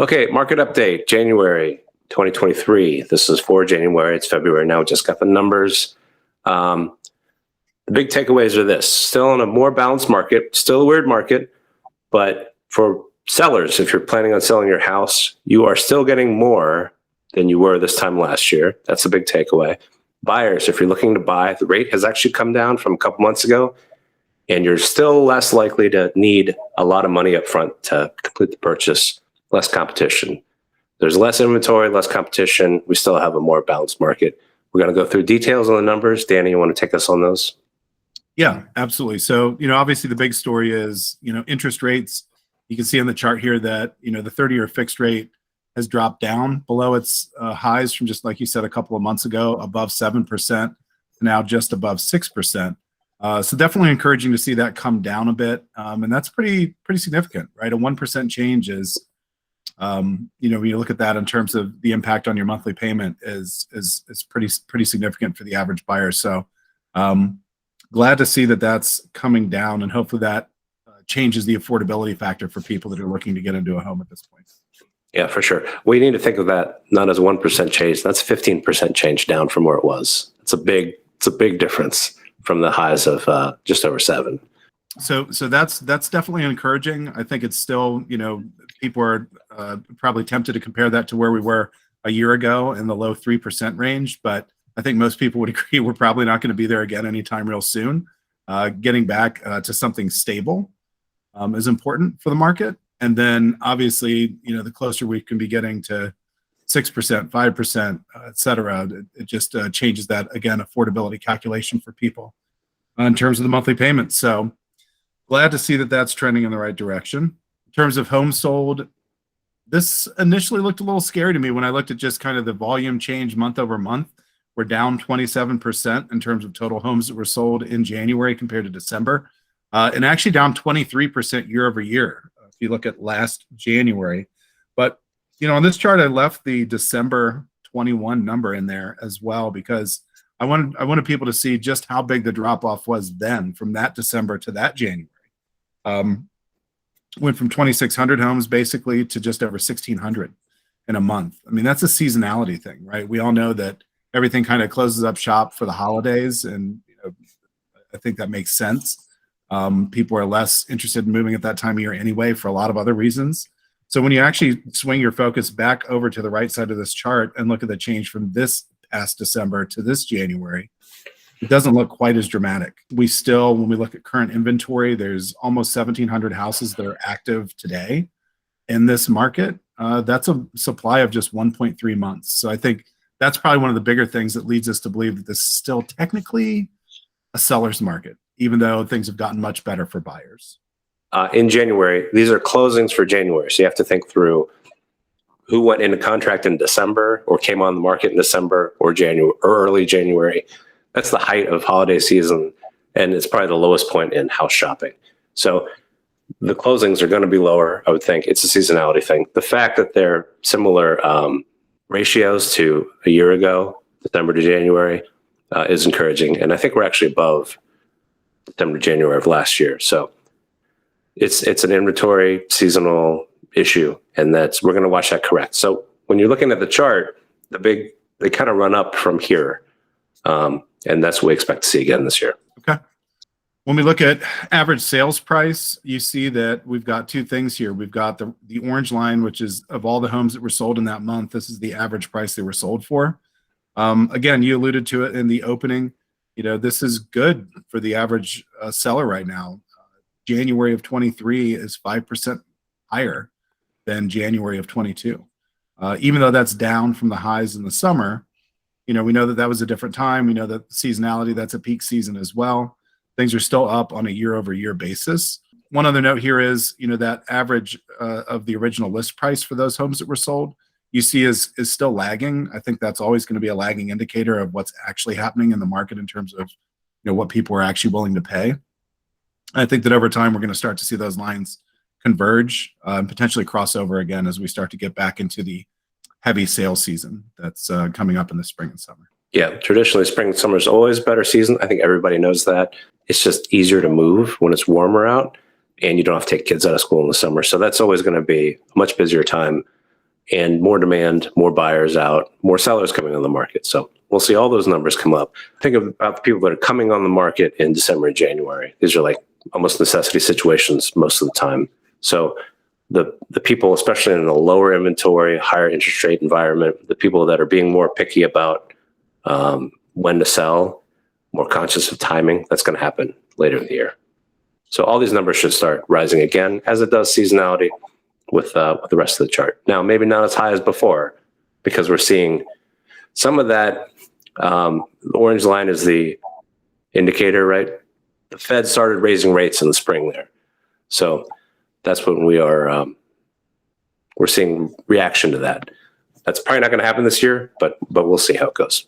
Okay, market update, January 2023. This is for January. It's February now. Just got the numbers. The big takeaways are this. Still in a more balanced market, still a weird market, but for sellers, if you're planning on selling your house, you are still getting more than you were this time last year. That's a big takeaway. Buyers, if you're looking to buy, the rate has actually come down from a couple months ago, and you're still less likely to need a lot of money up front to complete the purchase. Less competition. There's less inventory, less competition. We still have a more balanced market. We're going to go through details on the numbers. Danny, you want to take us on those? Yeah, absolutely. So, obviously the big story is, interest rates. You can see on the chart here that, the 30-year fixed rate has dropped down below its highs from, just like you said, a couple of months ago, above 7% to now just above 6%. So definitely encouraging to see that come down a bit. And that's pretty significant, right? A 1% change is, when you look at that in terms of the impact on your monthly payment is pretty significant for the average buyer. So glad to see that that's coming down, and hopefully that changes the affordability factor for people that are looking to get into a home at this point. Yeah, for sure. We need to think of that not as 1% change. That's 15% change down from where it was. It's a big difference from the highs of just over 7. So that's definitely encouraging. I think it's still, people are probably tempted to compare that to where we were a year ago in the low 3% range, but I think most people would agree we're probably not going to be there again anytime real soon. Getting back to something stable is important for the market. And then obviously, the closer we can be getting to 6%, 5%, et cetera, it just changes that, again, affordability calculation for people in terms of the monthly payments. So glad to see that that's trending in the right direction. In terms of homes sold, this initially looked a little scary to me when I looked at just kind of the volume change month over month. We're down 27% in terms of total homes that were sold in January compared to December, and actually down 23% year over year if you look at last January. But, on this chart, I left the December 21 number in there as well because I wanted people to see just how big the drop-off was then from that December to that January. Went from 2,600 homes basically to just over 1,600 in a month. I mean, that's a seasonality thing, right? We all know that everything kind of closes up shop for the holidays, and I think that makes sense. People are less interested in moving at that time of year anyway for a lot of other reasons. So when you actually swing your focus back over to the right side of this chart and look at the change from this past December to this January, it doesn't look quite as dramatic. We still, when we look at current inventory, there's almost 1,700 houses that are active today in this market. That's a supply of just 1.3 months. So I think that's probably one of the bigger things that leads us to believe that this is still technically a seller's market, even though things have gotten much better for buyers. In January, these are closings for January. So you have to think through who went into contract in December or came on the market in December or January or early January. That's the height of holiday season, and it's probably the lowest point in house shopping. So the closings are going to be lower, I would think. It's a seasonality thing. The fact that they're similar ratios to a year ago, December to January, is encouraging. And I think we're actually above December to January of last year. So it's an inventory seasonal issue, and we're going to watch that correct. So when you're looking at the chart, they kind of run up from here. And that's what we expect to see again this year. Okay. When we look at average sales price, you see that we've got two things here. We've got the orange line, which is of all the homes that were sold in that month, this is the average price they were sold for. Again, you alluded to it in the opening. This is good for the average seller right now. January of 23 is 5% higher than January of 22. Even though that's down from the highs in the summer, we know that was a different time. We know that seasonality, that's a peak season as well. Things are still up on a year-over-year basis. One other note here is, that average of the original list price for those homes that were sold, you see is still lagging. I think that's always going to be a lagging indicator of what's actually happening in the market in terms of, what people are actually willing to pay. I think that over time, we're going to start to see those lines converge and potentially cross over again as we start to get back into the heavy sales season that's coming up in the spring and summer. Yeah, traditionally spring and summer is always a better season. I think everybody knows that. It's just easier to move when it's warmer out and you don't have to take kids out of school in the summer. So that's always going to be a much busier time and more demand, more buyers out, more sellers coming on the market. So we'll see all those numbers come up. Think about the people that are coming on the market in December and January. These are like almost necessity situations most of the time. So the people, especially in a lower inventory, higher interest rate environment, the people that are being more picky about when to sell, more conscious of timing, that's going to happen later in the year. So all these numbers should start rising again, as it does seasonality with the rest of the chart. Now, maybe not as high as before, because we're seeing some of that. The orange line is the indicator, right? The Fed started raising rates in the spring there. So that's when we're seeing reaction to that. That's probably not going to happen this year, but we'll see how it goes.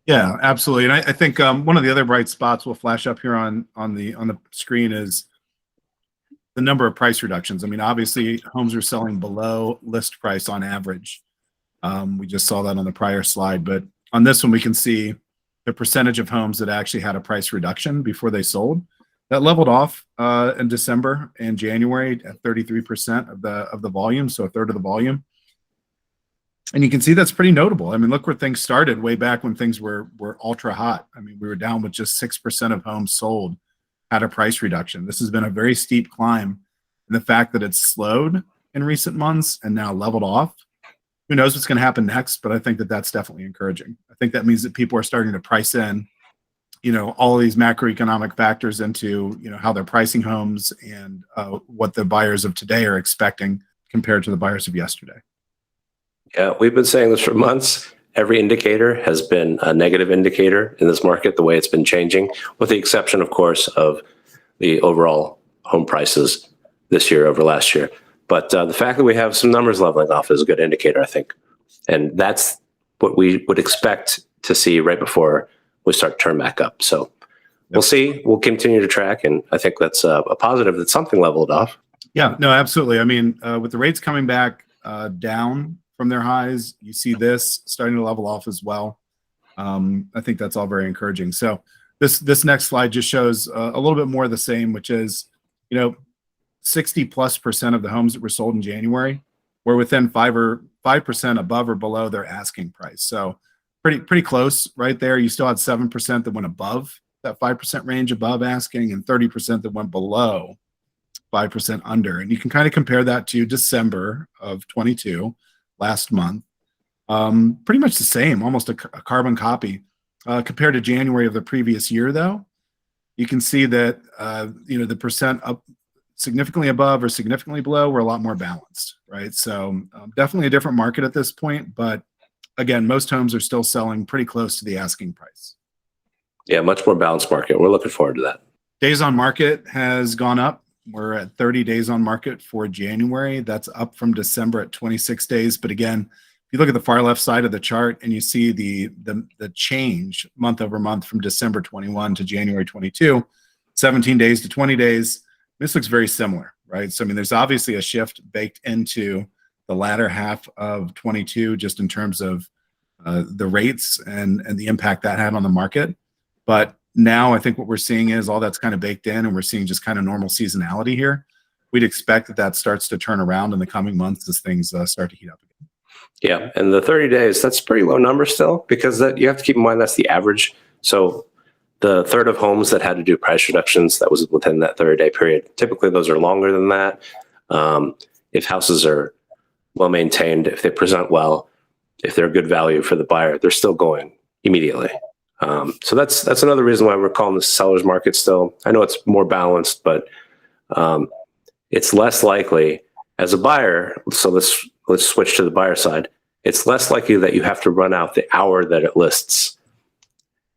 Yeah, absolutely. And I think one of the other bright spots will flash up here on the screen is the number of price reductions. I mean, obviously, homes are selling below list price on average. We just saw that on the prior slide, but on this one, we can see the percentage of homes that actually had a price reduction before they sold. That leveled off in December and January at 33% of the volume, so a third of the volume. And you can see that's pretty notable. I mean, look where things started way back when things were ultra hot. I mean, we were down with just 6% of homes sold had a price reduction. This has been a very steep climb. And the fact that it's slowed in recent months and now leveled off, who knows what's going to happen next, but I think that that's definitely encouraging. I think that means that people are starting to price in, all of these macroeconomic factors into, how they're pricing homes and what the buyers of today are expecting compared to the buyers of yesterday. Yeah, we've been saying this for months. Every indicator has been a negative indicator in this market, the way it's been changing, with the exception, of course, of the overall home prices this year over last year. But the fact that we have some numbers leveling off is a good indicator, I think. And that's what we would expect to see right before we start to turn back up. So we'll see. We'll continue to track. And I think that's a positive that something leveled off. Yeah, no, absolutely. I mean, with the rates coming back down from their highs, you see this starting to level off as well. I think that's all very encouraging. So this next slide just shows a little bit more of the same, which is, 60+% of the homes that were sold in January were within 5% above or below their asking price. So pretty close right there. You still had 7% that went above that 5% range above asking and 30% that went below 5% under. And you can kind of compare that to December of 22, last month. Pretty much the same, almost a carbon copy. Compared to January of the previous year, though, you can see that, the percent up significantly above or significantly below were a lot more balanced, right? So definitely a different market at this point, but again, most homes are still selling pretty close to the asking price. Yeah, much more balanced market. We're looking forward to that. Days on market has gone up. We're at 30 days on market for January. That's up from December at 26 days. But again, if you look at the far left side of the chart and you see the change month over month from December 21 to January 22, 17 days to 20 days, this looks very similar, right? So, I mean, there's obviously a shift baked into the latter half of 22, just in terms of the rates and the impact that had on the market. But now I think what we're seeing is all that's kind of baked in, and we're seeing just kind of normal seasonality here. We'd expect that starts to turn around in the coming months as things start to heat up again. Yeah, and the 30 days, that's a pretty low number still, because you have to keep in mind that's the average. So the third of homes that had to do price reductions, that was within that 30-day period. Typically, those are longer than that. If houses are well maintained, if they present well, if they're good value for the buyer, they're still going immediately. So that's another reason why we're calling this seller's market still. I know it's more balanced, but it's less likely as a buyer. So let's switch to the buyer side. It's less likely that you have to run out the hour that it lists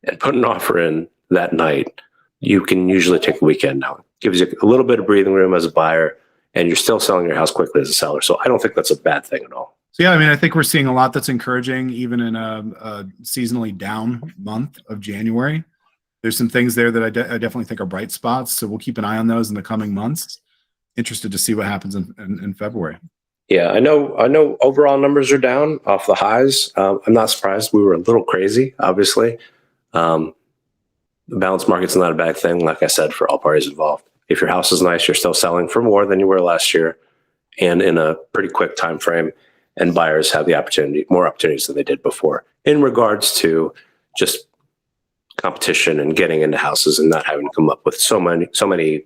and put an offer in that night. You can usually take the weekend now. It gives you a little bit of breathing room as a buyer, and you're still selling your house quickly as a seller. So I don't think that's a bad thing at all. So yeah, I mean, I think we're seeing a lot that's encouraging, even in a seasonally down month of January. There's some things there that I definitely think are bright spots. So we'll keep an eye on those in the coming months. Interested to see what happens in February. Yeah, I know overall numbers are down off the highs. I'm not surprised. We were a little crazy, obviously. The balanced market's not a bad thing, like I said, for all parties involved. If your house is nice, you're still selling for more than you were last year and in a pretty quick time frame. and buyers have the opportunity, more opportunities than they did before in regards to just competition and getting into houses and not having to come up with so many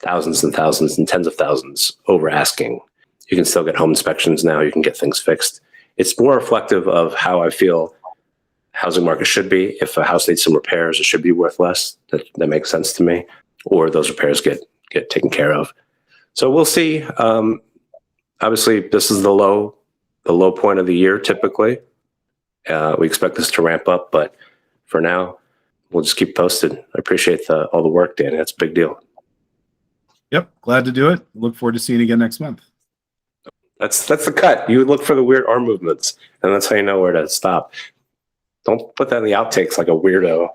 thousands and thousands and tens of thousands over asking. You can still get home inspections now. You can get things fixed. It's more reflective of how I feel housing market should be. If a house needs some repairs, it should be worth less. That makes sense to me. Or those repairs get taken care of. So we'll see. Obviously, this is the low point of the year typically. We expect this to ramp up, but for now, we'll just keep posted. I appreciate all the work, Danny. That's a big deal. Yep, glad to do it. Look forward to seeing you again next month. That's the cut. You look for the weird arm movements, and that's how you know where to stop. Don't put that in the outtakes like a weirdo.